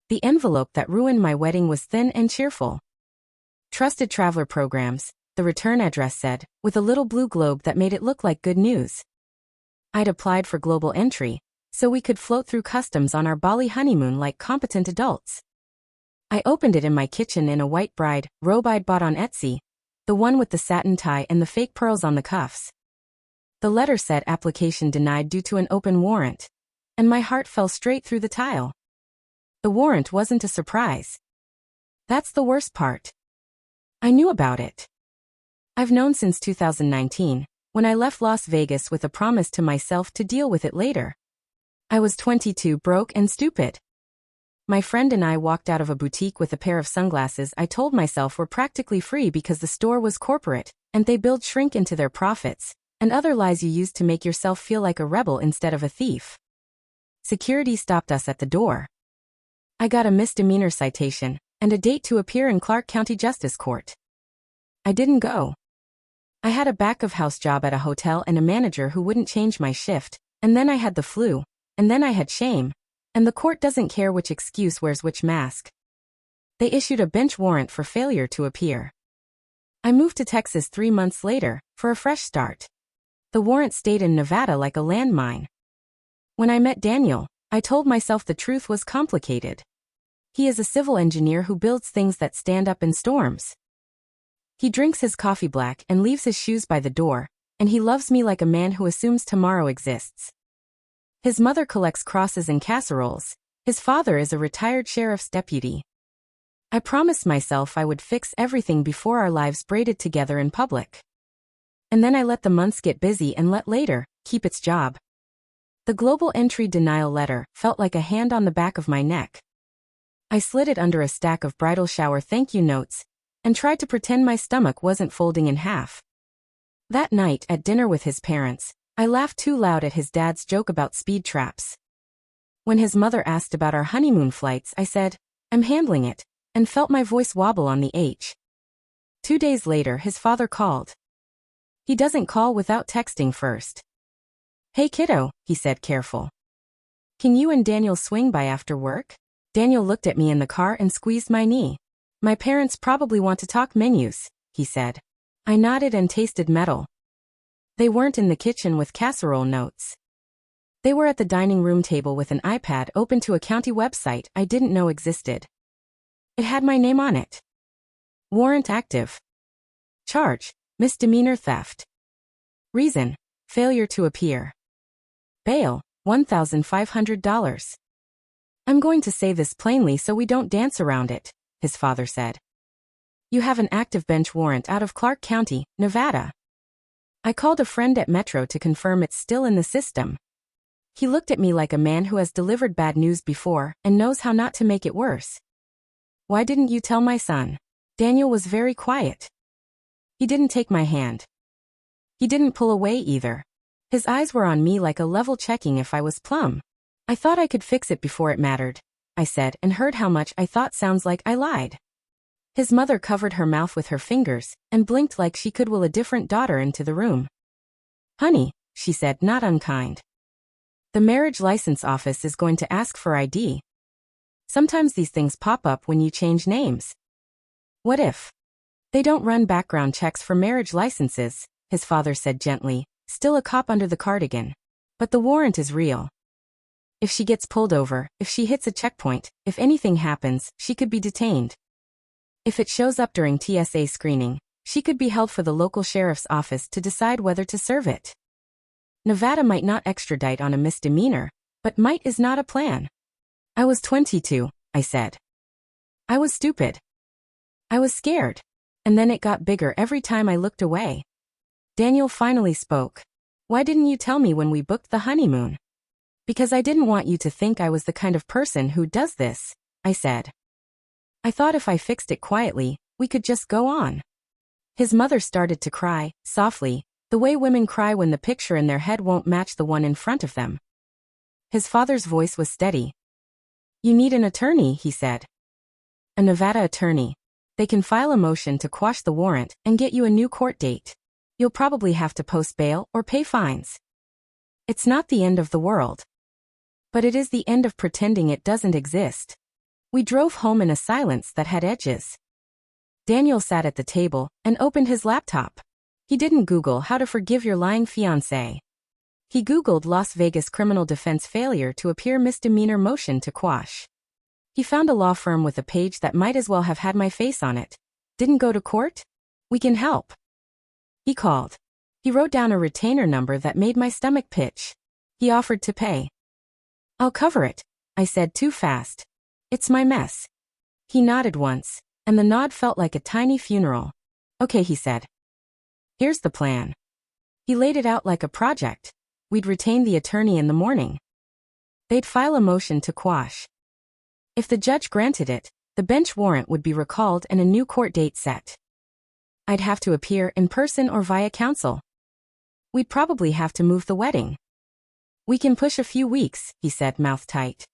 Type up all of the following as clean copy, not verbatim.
The envelope that ruined my wedding was thin and cheerful. Trusted Traveler Programs, the return address said, with a little blue globe that made it look like good news. I'd applied for global entry, so we could float through customs on our Bali honeymoon like competent adults. I opened it in my kitchen in a white bride robe I'd bought on Etsy, the one with the satin tie and the fake pearls on the cuffs. The letter said application denied due to an open warrant, and my heart fell straight through the tile. The warrant wasn't a surprise. That's the worst part. I knew about it. I've known since 2019, when I left Las Vegas with a promise to myself to deal with it later. I was 22, broke and stupid. My friend and I walked out of a boutique with a pair of sunglasses I told myself were practically free because the store was corporate, and they billed shrink into their profits, and other lies you use to make yourself feel like a rebel instead of a thief. Security stopped us at the door. I got a misdemeanor citation, and a date to appear in Clark County Justice Court. I didn't go. I had a back-of-house job at a hotel and a manager who wouldn't change my shift, and then I had the flu, and then I had shame, and the court doesn't care which excuse wears which mask. They issued a bench warrant for failure to appear. I moved to Texas 3 months later, for a fresh start. The warrant stayed in Nevada like a landmine. When I met Daniel, I told myself the truth was complicated. He is a civil engineer who builds things that stand up in storms. He drinks his coffee black and leaves his shoes by the door, and he loves me like a man who assumes tomorrow exists. His mother collects crosses and casseroles. His father is a retired sheriff's deputy. I promised myself I would fix everything before our lives braided together in public. And then I let the months get busy and let later keep its job. The global entry denial letter felt like a hand on the back of my neck. I slid it under a stack of bridal shower thank you notes and tried to pretend my stomach wasn't folding in half. That night at dinner with his parents, I laughed too loud at his dad's joke about speed traps. When his mother asked about our honeymoon flights, I said, "I'm handling it," and felt my voice wobble on the H. 2 days later, his father called. He doesn't call without texting first. "Hey kiddo," he said, careful. "Can you and Daniel swing by after work?" Daniel looked at me in the car and squeezed my knee. "My parents probably want to talk menus," he said. I nodded and tasted metal. They weren't in the kitchen with casserole notes. They were at the dining room table with an iPad open to a county website I didn't know existed. It had my name on it. Warrant active. Charge, misdemeanor theft. Reason, failure to appear. Bail, $1,500. "I'm going to say this plainly so we don't dance around it," his father said. "You have an active bench warrant out of Clark County, Nevada." I called a friend at Metro to confirm it's still in the system. He looked at me like a man who has delivered bad news before and knows how not to make it worse. "Why didn't you tell my son?" Daniel was very quiet. He didn't take my hand. He didn't pull away either. His eyes were on me like a level checking if I was plumb. "I thought I could fix it before it mattered," I said, and heard how much I thought sounds like I lied. His mother covered her mouth with her fingers and blinked like she could will a different daughter into the room. "Honey," she said, not unkind. "The marriage license office is going to ask for ID. Sometimes these things pop up when you change names." "What if?" "They don't run background checks for marriage licenses," his father said gently, still a cop under the cardigan. "But the warrant is real. If she gets pulled over, if she hits a checkpoint, if anything happens, she could be detained. If it shows up during TSA screening, she could be held for the local sheriff's office to decide whether to serve it. Nevada might not extradite on a misdemeanor, but might is not a plan." "I was 22, I said. "I was stupid. I was scared. And then it got bigger every time I looked away." Daniel finally spoke. "Why didn't you tell me when we booked the honeymoon?" "Because I didn't want you to think I was the kind of person who does this," I said. "I thought if I fixed it quietly, we could just go on." His mother started to cry, softly, the way women cry when the picture in their head won't match the one in front of them. His father's voice was steady. "You need an attorney," he said. "A Nevada attorney. They can file a motion to quash the warrant and get you a new court date. You'll probably have to post bail or pay fines. It's not the end of the world. But it is the end of pretending it doesn't exist." We drove home in a silence that had edges. Daniel sat at the table and opened his laptop. He didn't Google how to forgive your lying fiancé. He Googled Las Vegas criminal defense failure to appear misdemeanor motion to quash. He found a law firm with a page that might as well have had my face on it. Didn't go to court? We can help. He called. He wrote down a retainer number that made my stomach pitch. He offered to pay. I'll cover it, I said too fast. It's my mess. He nodded once, and the nod felt like a tiny funeral. Okay, he said. Here's the plan. He laid it out like a project. We'd retain the attorney in the morning. They'd file a motion to quash. If the judge granted it, the bench warrant would be recalled and a new court date set. I'd have to appear in person or via counsel. We'd probably have to move the wedding. We can push a few weeks, he said, mouth tight.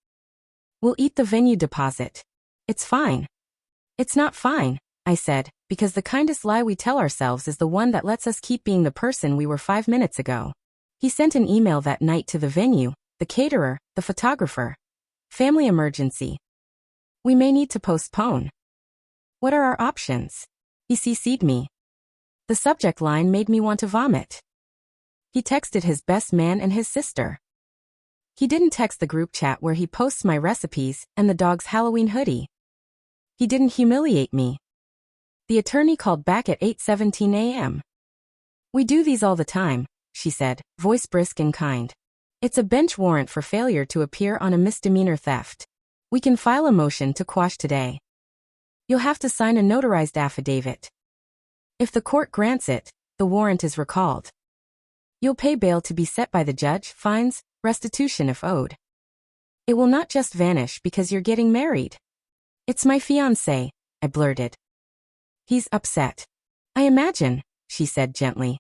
We'll eat the venue deposit. It's fine. It's not fine, I said, because the kindest lie we tell ourselves is the one that lets us keep being the person we were 5 minutes ago. He sent an email that night to the venue, the caterer, the photographer. Family emergency. We may need to postpone. What are our options? He CC'd me. The subject line made me want to vomit. He texted his best man and his sister. He didn't text the group chat where he posts my recipes and the dog's Halloween hoodie. He didn't humiliate me. The attorney called back at 8:17 a.m. We do these all the time, she said, voice brisk and kind. It's a bench warrant for failure to appear on a misdemeanor theft. We can file a motion to quash today. You'll have to sign a notarized affidavit. If the court grants it, the warrant is recalled. You'll pay bail to be set by the judge, fines, restitution if owed. It will not just vanish because you're getting married. It's my fiancé, I blurted. He's upset. I imagine, she said gently.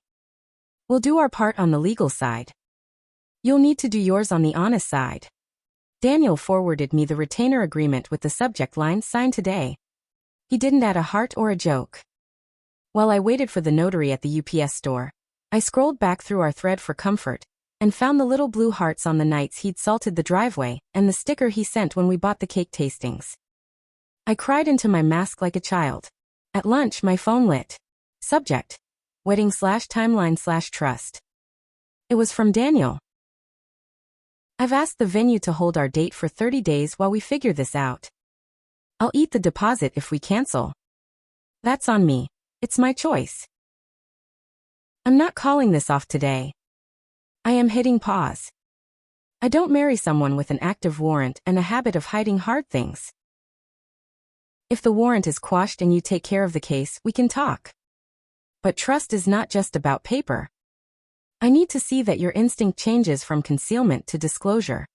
We'll do our part on the legal side. You'll need to do yours on the honest side. Daniel forwarded me the retainer agreement with the subject line signed today. He didn't add a heart or a joke. While I waited for the notary at the UPS store, I scrolled back through our thread for comfort and found the little blue hearts on the nights he'd salted the driveway and the sticker he sent when we bought the cake tastings. I cried into my mask like a child. At lunch, my phone lit. Subject: wedding/timeline/trust. It was from Daniel. I've asked the venue to hold our date for 30 days while we figure this out. I'll eat the deposit if we cancel. That's on me. It's my choice. I'm not calling this off today. I am hitting pause. I don't marry someone with an active warrant and a habit of hiding hard things. If the warrant is quashed and you take care of the case, we can talk. But trust is not just about paper. I need to see that your instinct changes from concealment to disclosure.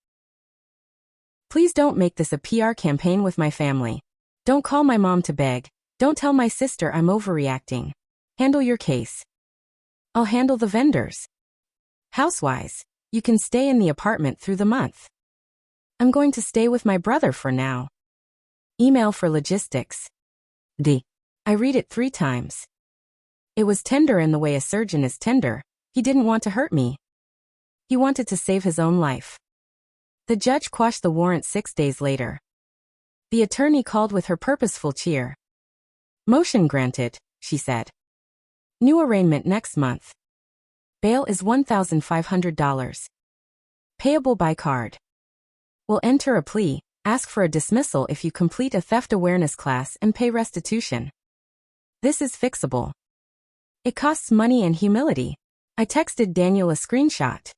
Please don't make this a PR campaign with my family. Don't call my mom to beg. Don't tell my sister I'm overreacting. Handle your case. I'll handle the vendors. Housewise, you can stay in the apartment through the month. I'm going to stay with my brother for now. Email for logistics. D. I read it 3 times. It was tender in the way a surgeon is tender. He didn't want to hurt me. He wanted to save his own life. The judge quashed the warrant 6 days later. The attorney called with her purposeful cheer. Motion granted, she said. New arraignment next month. Bail is $1,500. Payable by card. Will enter a plea, ask for a dismissal if you complete a theft awareness class and pay restitution. This is fixable. It costs money and humility. I texted Daniel a screenshot.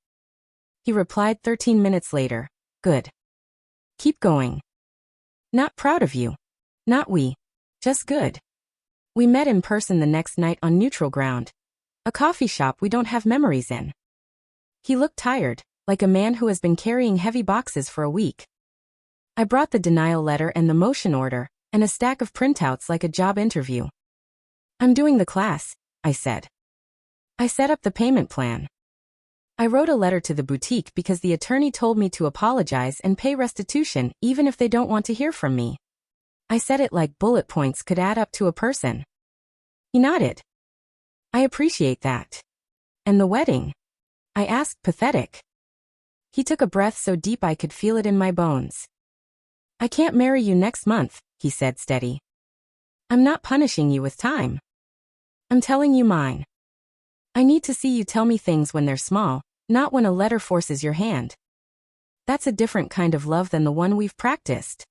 He replied 13 minutes later. Good. Keep going. Not proud of you. Not we. Just good. We met in person the next night on neutral ground. A coffee shop we don't have memories in. He looked tired, like a man who has been carrying heavy boxes for a week. I brought the denial letter and the motion order, and a stack of printouts like a job interview. I'm doing the class, I said. I set up the payment plan. I wrote a letter to the boutique because the attorney told me to apologize and pay restitution even if they don't want to hear from me. I said it like bullet points could add up to a person. He nodded. I appreciate that. And the wedding? I asked, pathetic. He took a breath so deep I could feel it in my bones. I can't marry you next month, he said steady. I'm not punishing you with time. I'm telling you mine. I need to see you tell me things when they're small, not when a letter forces your hand. That's a different kind of love than the one we've practiced.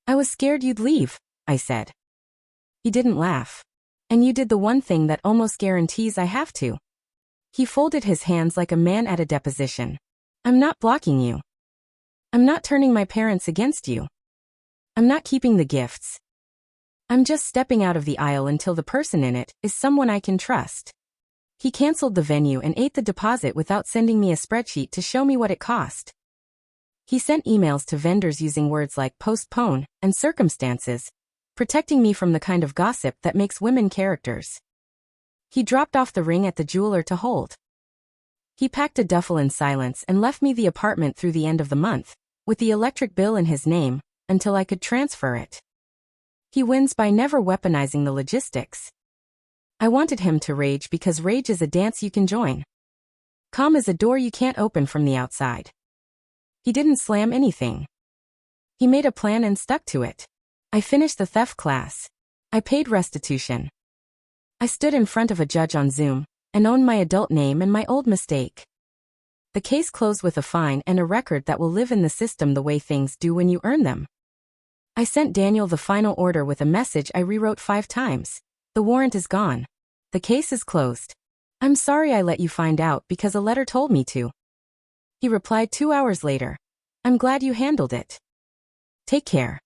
I was scared you'd leave, I said. He didn't laugh. And you did the one thing that almost guarantees I have to. He folded his hands like a man at a deposition. I'm not blocking you. I'm not turning my parents against you. I'm not keeping the gifts. I'm just stepping out of the aisle until the person in it is someone I can trust. He canceled the venue and ate the deposit without sending me a spreadsheet to show me what it cost. He sent emails to vendors using words like postpone and circumstances, protecting me from the kind of gossip that makes women characters. He dropped off the ring at the jeweler to hold. He packed a duffel in silence and left me the apartment through the end of the month, with the electric bill in his name, until I could transfer it. He wins by never weaponizing the logistics. I wanted him to rage because rage is a dance you can join. Calm is a door you can't open from the outside. He didn't slam anything. He made a plan and stuck to it. I finished the theft class. I paid restitution. I stood in front of a judge on Zoom and owned my adult name and my old mistake. The case closed with a fine and a record that will live in the system the way things do when you earn them. I sent Daniel the final order with a message I rewrote 5 times. The warrant is gone. The case is closed. I'm sorry I let you find out because a letter told me to. He replied 2 hours later. I'm glad you handled it. Take care.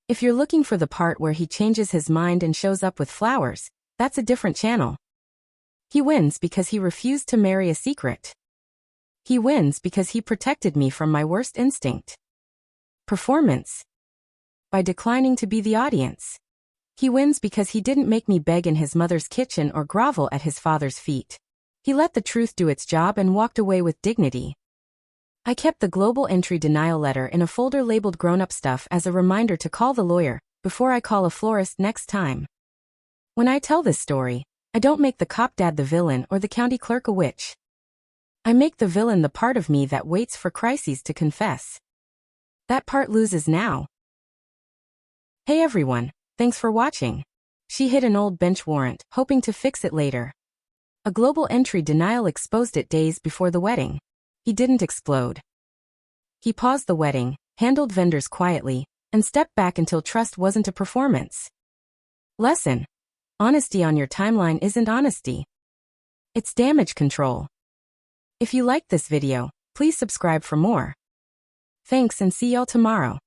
If you're looking for the part where he changes his mind and shows up with flowers, that's a different channel. He wins because he refused to marry a secret. He wins because he protected me from my worst instinct. Performance. By declining to be the audience. He wins because he didn't make me beg in his mother's kitchen or grovel at his father's feet. He let the truth do its job and walked away with dignity. I kept the global entry denial letter in a folder labeled grown-up stuff as a reminder to call the lawyer before I call a florist next time. When I tell this story, I don't make the cop dad the villain or the county clerk a witch. I make the villain the part of me that waits for crises to confess. That part loses now. Hey everyone, thanks for watching. She hid an old bench warrant, hoping to fix it later. A global entry denial exposed it days before the wedding. He didn't explode. He paused the wedding, handled vendors quietly, and stepped back until trust wasn't a performance. Lesson. Honesty on your timeline isn't honesty. It's damage control. If you liked this video, please subscribe for more. Thanks and see y'all tomorrow.